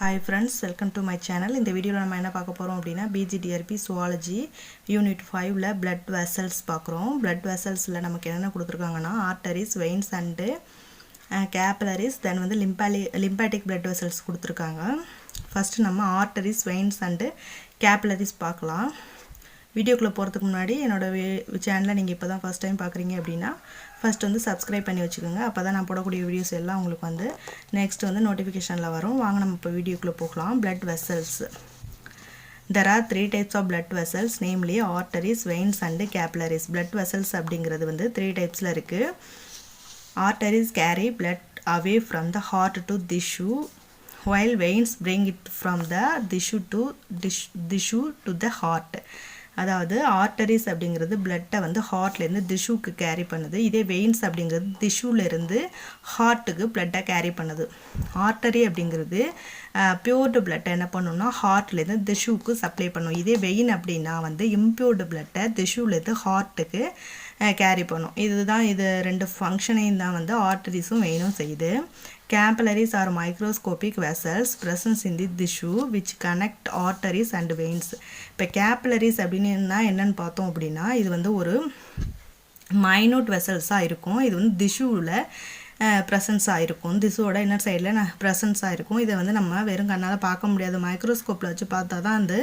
Hi friends, welcome to my channel. இந்த வீடியோல நம்ம என்ன பார்க்க போறோம் அப்படினா BGDRP Zoology Unit 5ல blood vessels பார்க்குறோம். Blood vesselsல நமக்கு என்னென்ன கொடுத்திருக்காங்கன்னா arteries, veins and capillaries, then வந்து lymphatic blood vessels கொடுத்திருக்காங்க. First நம்ம arteries, veins and capillaries பார்க்கலாம். வீடியோக்குள்ள போறதுக்கு முன்னாடி என்னோட சேனலை நீங்க இப்போதான் ஃபர்ஸ்ட் டைம் பார்க்குறீங்க அப்படினா ஃபர்ஸ்ட் வந்து Subscribe பண்ணி வச்சுக்கோங்க. அப்பதான் நான் போடக்கூடிய வீடியோஸ் எல்லாம் உங்களுக்கு வந்து நெக்ஸ்ட் வந்து நோட்டிஃபிகேஷன்ல வரும். வாங்க நம்ம இப்போ வீடியோக்குள்ள போகலாம். blood vessels. There are 3 types of blood vessels, namely arteries, veins and capillaries. Blood vessels அப்படிங்கிறது வந்து 3 typesல இருக்கு. Arteries carry blood away from the heart to tissue, while veins bring it from the tissue to the heart. அதாவது arteries அப்படிங்கிறது blood வந்து heartல இருந்து tissueக்கு carry பண்ணுது. இதே veins அப்படிங்கிறது tissueல இருந்து heartக்கு blood கேரி பண்ணுது. artery அப்படிங்கிறது pure blood என்ன பண்ணும்னா heartல இருந்து tissueக்கு சப்ளை பண்ணும். இதே vein அப்படினா வந்து impure blood tissueல இருந்து heartக்கு கேரி பண்ணும். இதுதான் இது ரெண்டு ஃபங்க்ஷனையும் தான் வந்து arteriesம் veinum செய்யுது. Capillaries are microscopic vessels present in the tissue which connect arteries and veins. இப்போ capillaries அப்படின்னா என்னன்னு பார்த்தோம் அப்படின்னா இது வந்து ஒரு minute vessels-ஆ இருக்கும். இது வந்து tissueல presence-ஆ இருக்கும். tissueோட இன்னர் சைடில் presence-ஆ இருக்கும். இதை வந்து நம்ம வெறும் கண்ணால் பார்க்க முடியாது. மைக்ரோஸ்கோப்பில் வச்சு பார்த்தா தான் அந்த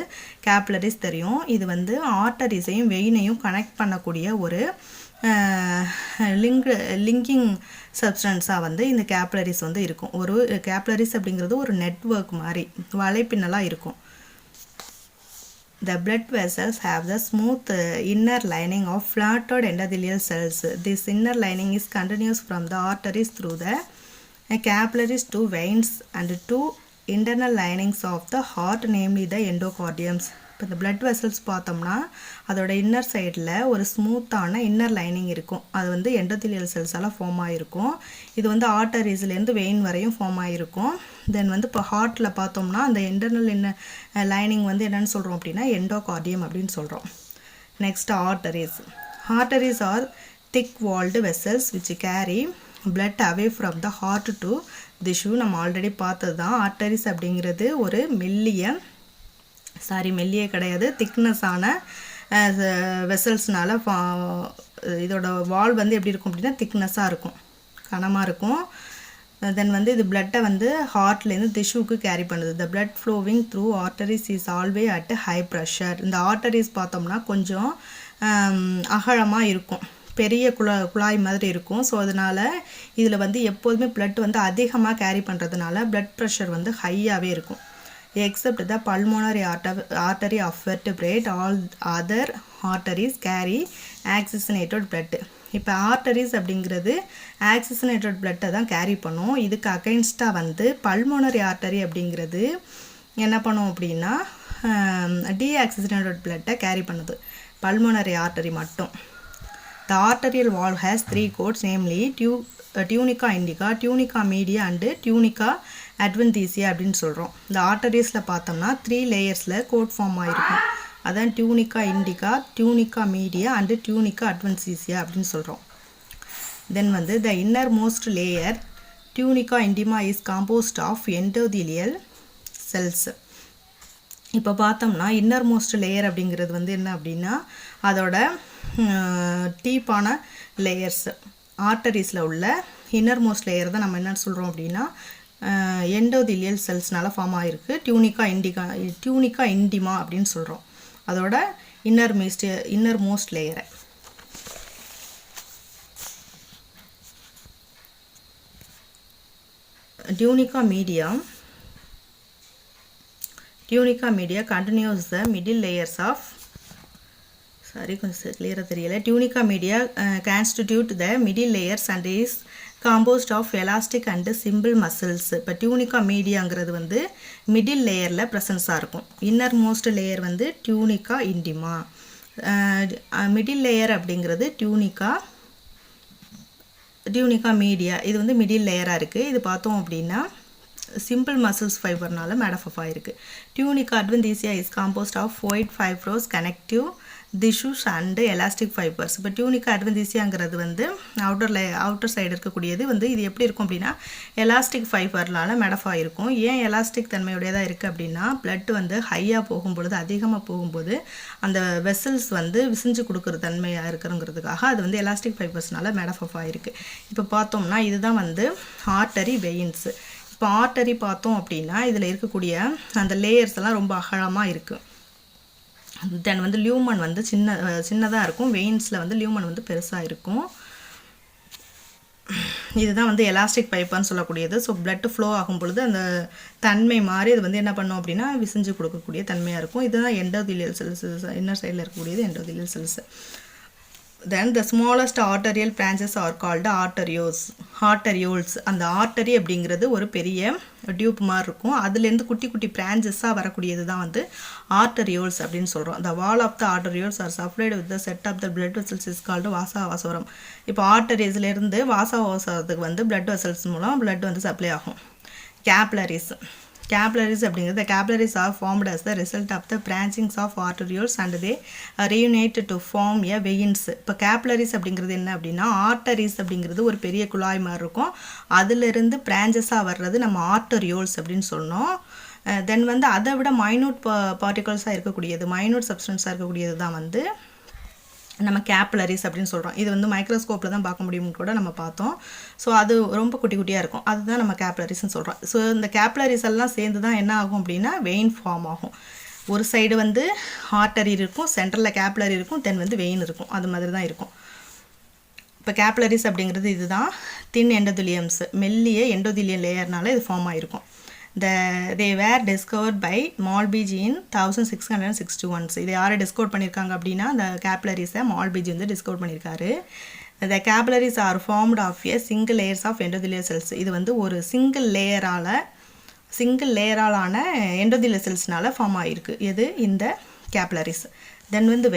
capillaries தெரியும். இது வந்து arteries-ஐயும் vein-ஐயும் கனெக்ட் பண்ணக்கூடிய ஒரு லிங்கிங் சப்ஸ்டன்ஸாக வந்து இந்த capillaries வந்து இருக்கும். ஒரு capillaries அப்படிங்கிறது ஒரு நெட்வொர்க் மாதிரி வலைப்பின்னலாக இருக்கும். The blood vessels have the smooth inner lining of flattened endothelial cells. This inner lining is continuous from the arteries through the capillaries to veins and to internal linings of the heart, namely the endocardiums. இப்போ இந்த blood vessels பார்த்தோம்னா அதோட inner சைடில் ஒரு ஸ்மூத்தான inner lining இருக்கும். அது வந்து endothelial செல்ஸால் form ஆகிருக்கும். இது வந்து ஆர்டரிஸ்லேருந்து வெயின் வரையும் ஃபார்ம் ஆகிருக்கும். தென் வந்து இப்போ ஹார்ட்டில் பார்த்தோம்னா அந்த இன்டர்னல் இன்னர் லைனிங் வந்து என்னென்னு சொல்கிறோம் அப்படின்னா எண்டோகார்டியம் அப்படின்னு சொல்கிறோம். Next arteries. Arteries are thick walled vessels which carry blood away from the heart to tissue. நம்ம ஆல்ரெடி பார்த்தது தான். ஆர்டரிஸ் அப்படிங்கிறது ஒரு மெல்லிய கிடையாது, திக்னஸான வெசல்ஸ்னால இதோட வால் வந்து எப்படி இருக்கும் அப்படின்னா திக்னஸாக இருக்கும், கனமாக இருக்கும். தென் வந்து இது பிளட்டை வந்து ஹார்ட்லேருந்து டிஷ்யூக்கு கேரி பண்ணுது. The blood flowing through arteries is ஆல்வே at high pressure. இந்த ஆர்டரிஸ் பார்த்தோம்னா கொஞ்சம் அகலமாக இருக்கும், பெரிய குழாய் மாதிரி இருக்கும். ஸோ அதனால் இதில் வந்து எப்போதுமே பிளட் வந்து அதிகமாக கேரி பண்ணுறதுனால பிளட் ப்ரெஷர் வந்து ஹையாகவே இருக்கும். Except the pulmonary artery of vertebrate, all other arteries carry oxygenated blood. இப்போ arteries அப்படிங்கிறது oxygenated blood தான் கேரி பண்ணும். இதுக்கு அகைன்ஸ்டாக வந்து pulmonary artery அப்படிங்கிறது என்ன பண்ணும் அப்படின்னா deoxygenated blood கேரி பண்ணுது. pulmonary artery மட்டும். The arterial wall has 3 coats, namely tunica indica, tunica media and tunica adventitia அப்படின்னு சொல்கிறோம். இந்த ஆர்டரிஸில் பார்த்தோம்னா 3 லேயர்ஸில் கோட் ஃபார்ம் ஆகிருக்கும். அதான் tunica indica, tunica media and tunica adventitia அப்படின்னு சொல்கிறோம். தென் வந்து the innermost layer tunica intima is composed of endothelial cells. இப்போ பார்த்தோம்னா இன்னர்மோஸ்ட் லேயர் அப்படிங்கிறது வந்து என்ன அப்படின்னா அதோட டீப்பான லேயர்ஸ். ஆர்டரிஸில் உள்ள இன்னர்மோஸ்ட் லேயர் தான் நம்ம என்ன சொல்கிறோம் அப்படின்னா எண்டோதிலியல் செல்ஸ்னால ஃபார்ம் ஆகிருக்கு. டியூனிகா இண்டிமா அப்படின்னு சொல்கிறோம் அதோட இன்னர்மோஸ்ட் லேயரை. Tunica media continues the middle layers of கொஞ்சம் கிளியராக தெரியல. Tunica media constitute the middle layers and is composed of elastic and simple muscles. இப்போ tunica mediaங்கிறது வந்து மிடில் லேயரில் ப்ரெசன்ஸாக இருக்கும். இன்னர்மோஸ்ட் லேயர் வந்து tunica intima. மிடில் லேயர் அப்படிங்கிறது tunica media. இது வந்து மிடில் லேயராக இருக்குது. இது பார்த்தோம் அப்படின்னா simple muscles fiberனால மேடப் ஆகிருக்கு. Tunica adventitia is composed of 4 fibers connective tissues and elastic fibres. இப்போ டியூனிக்கா அட்வென்டிசியாங்கிறது வந்து அவுட்டர் சைடு இருக்கக்கூடியது வந்து இது எப்படி இருக்கும் அப்படின்னா எலாஸ்டிக் ஃபைபர்னால மெடஃபா இருக்கும். ஏன் எலாஸ்டிக் தன்மையுடையதாக இருக்குது அப்படின்னா பிளட் வந்து ஹையாக போகும்பொழுது அதிகமாக போகும்போது அந்த வெசல்ஸ் வந்து விசிஞ்சு கொடுக்குற தன்மையாக இருக்குங்கிறதுக்காக அது வந்து எலாஸ்டிக் ஃபைபர்ஸ்னால மெடஃபா இருக்குது. இப்போ பார்த்தோம்னா இதுதான் வந்து ஆர்டரி வெயின்ஸு. இப்போ ஆர்டரி பார்த்தோம் அப்படின்னா இதில் இருக்கக்கூடிய அந்த லேயர்ஸ் எல்லாம் ரொம்ப அகலமாக இருக்குது. தென் வந்து லியூமன் வந்து சின்னதாக இருக்கும். வெயின்ஸில் வந்து லியூமன் வந்து பெருசாக இருக்கும். இதுதான் வந்து எலாஸ்டிக் பைப்பான்னு சொல்லக்கூடியது. ஸோ பிளட் ஃப்ளோ ஆகும் பொழுது அந்த தன்மை மாதிரி அது வந்து என்ன பண்ணும் அப்படின்னா விசிஞ்சு கொடுக்கக்கூடிய தன்மையாக இருக்கும். இதுதான் எண்டோதீலியல் செல்ஸ். இன்னர் சைடில் இருக்கக்கூடியது endothelial cells. Then the smallest arterial branches are called arterioles. அந்த ஆர்டரி அப்படிங்கிறது ஒரு பெரிய டியூப் மாதிரி இருக்கும். அதுலேருந்து குட்டி குட்டி பிரான்ச்சஸாக வரக்கூடியது தான் வந்து arterioles அப்படின்னு சொல்கிறோம். The wall of the arterioles are supplied with the set of the blood vessels is called வாசவாசவரம். இப்போ ஆர்டரிஸ்லேருந்து வாசவாசவரத்துக்கு வந்து blood vessels மூலம் blood வந்து சப்ளை ஆகும். Capillaries அப்படிங்கிறது the capillaries are formed as the result of the branchings of arterioles and they reunite to form a veins. இப்போ capillaries அப்படிங்கிறது என்ன அப்படின்னா ஆர்டரிஸ் அப்படிங்கிறது ஒரு பெரிய குழாய் மாதிரி இருக்கும். அதிலிருந்து பிரான்ச்சஸாக வர்றது நம்ம ஆர்டரியோல்ஸ் அப்படின்னு சொன்னோம். தென் வந்து அதை விட மைனூட் பார்ட்டிகல்ஸாக இருக்கக்கூடியது மைனூட் சப்ஸ்டன்ஸாக இருக்கக்கூடியது தான் வந்து நம்ம கேப்லரிஸ் அப்படின்னு சொல்கிறோம். இது வந்து மைக்ரோஸ்கோப்பில் தான் பார்க்க முடியும்னு கூட நம்ம பார்த்தோம். ஸோ அது ரொம்ப குட்டி குட்டியாக இருக்கும். அதுதான் நம்ம கேப்லரிஸ்ன்னு சொல்கிறோம். ஸோ இந்த கேப்லரிஸ் எல்லாம் சேர்ந்து தான் என்ன ஆகும் அப்படின்னா வெயின் ஃபார்ம் ஆகும். ஒரு சைடு வந்து ஆர்டரி இருக்கும், சென்ட்ரலில் கேப்லரி இருக்கும், தென் வந்து வெயின் இருக்கும். அது மாதிரி தான் இருக்கும். இப்போ கேப்லரிஸ் அப்படிங்கிறது இதுதான் தின் எண்டோதிலியம்ஸ். மெல்லிய எண்டோதிலியம் லேயர்னால இது ஃபார்ம் ஆகிருக்கும். they were discovered by Malbigge in 1661. இதை யாரை டிஸ்கவர் பண்ணியிருக்காங்க அப்படின்னா அந்த கேப்லரிஸை மால்பிஜி வந்து டிஸ்கவர் பண்ணியிருக்காரு. The capillaries are formed of a single layers of endothelial cells. இது வந்து ஒரு சிங்கிள் லேயராலான எண்டோதிலியல் செல்ஸ்னால ஃபார்ம் ஆகிருக்கு. இது இந்த கேப்லரிஸ். தென் வந்து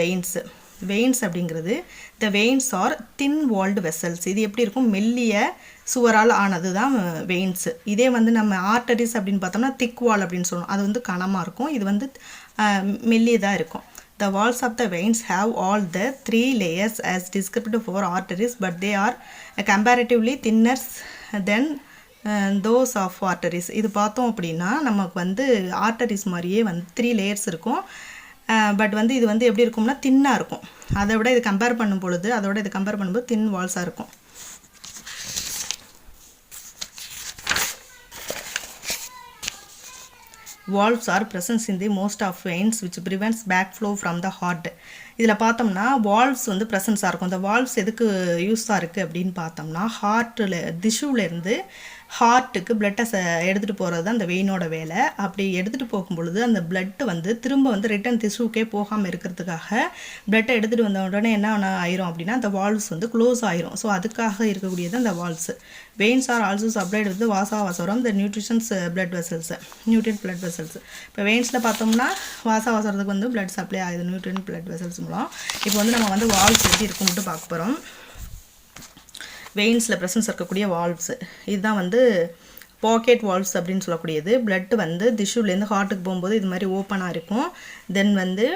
வெயின்ஸ் அப்படிங்கிறது the veins are thin walled vessels. இது எப்படி இருக்கும் மெல்லிய சுவரால் ஆனது தான் வெயின்ஸ். இதே வந்து நம்ம ஆர்டரிஸ் அப்படின்னு பார்த்தோம்னா திக் வால் அப்படின்னு சொல்லணும். அது வந்து கனமாக இருக்கும். இது வந்து மெல்லியதாக இருக்கும். The walls of the veins have all the 3 layers as described for arteries, but they are comparatively thinner than those of arteries. இது பார்த்தோம் அப்படின்னா நமக்கு வந்து ஆர்டரிஸ் மாதிரியே வந்து 3 லேயர்ஸ் இருக்கும். பட் வந்து இது வந்து எப்படி இருக்கும்னா தின்னாக இருக்கும். அதை விட இது கம்பேர் பண்ணும்போது தின் வால்ஸாக இருக்கும். Valves are present in the most of veins which prevents backflow from the heart. இதில் பார்த்தோம்னா வால்வ்ஸ் வந்து ப்ரெசன்ஸாக இருக்கும். இந்த வால்வ்ஸ் எதுக்கு யூஸாக இருக்குது அப்படின்னு பார்த்தோம்னா டிஷ்யூலேருந்து ஹார்ட்டுக்கு பிளட்டை எடுத்துகிட்டு போகிறது தான் அந்த வெயினோட வேலை. அப்படி எடுத்துகிட்டு போகும்பொழுது அந்த பிளட்டு வந்து திரும்ப வந்து ரிட்டன் டிஷ்யூக்கே போகாமல் இருக்கிறதுக்காக பிளட்டை எடுத்துகிட்டு வந்த உடனே என்ன ஆயிரும் அப்படின்னா அந்த வால்வ்ஸ் வந்து க்ளோஸ் ஆயிரும். ஸோ அதுக்காக இருக்கக்கூடியது அந்த valves. Veins are also supplied with vasa vasorum the nutritions blood vessels. இப்போ வெயின்ஸில் பார்த்தோம்னா வாசவாசவரத்துக்கு வந்து பிளட் சப்ளை ஆகுது நியூட்ரியன்ட் பிளட் வெசல்ஸ் மூலம். இப்போ வந்து நம்ம வந்து வால்வ்ஸ் எப்படி இருக்கும்ட்டு பார்க்க போகிறோம். வெயின்ஸில் ப்ரெசன்ஸ் இருக்கக்கூடிய வால்வ்ஸ் இதுதான் வந்து பாக்கெட் வால்வ்ஸ் அப்படின்னு சொல்லக்கூடியது. பிளட்டு வந்து டிஷ்யூலேருந்து ஹார்ட்டுக்கு போகும்போது இது மாதிரி ஓப்பனாக இருக்கும். தென் வந்து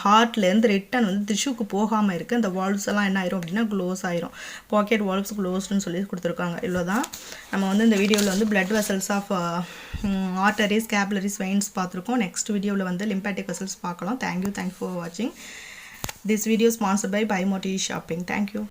ஹார்ட்லேருந்து ரிட்டன் வந்து டிஷ்யூக்கு போகாமல் இருக்குது. அந்த வால்வ்ஸ் எல்லாம் என்ன ஆயிரும் அப்படின்னா க்ளோஸ் ஆயிரும். பாக்கெட் வால்வ்ஸ் க்ளோஸ்டுன்னு சொல்லி கொடுத்துருக்காங்க. இவ்வளோ தான் நம்ம வந்து இந்த வீடியோவில் வந்து blood vessels of arteries, capillaries, veins பார்த்துருக்கோம். நெக்ஸ்ட் வீடியோவில் வந்து லிம்பாட்டிக் வெசல்ஸ் பார்க்கலாம். தேங்க்யூ ஃபார் வாட்சிங். This video sponsored by Bimoti Shopping. Thank you.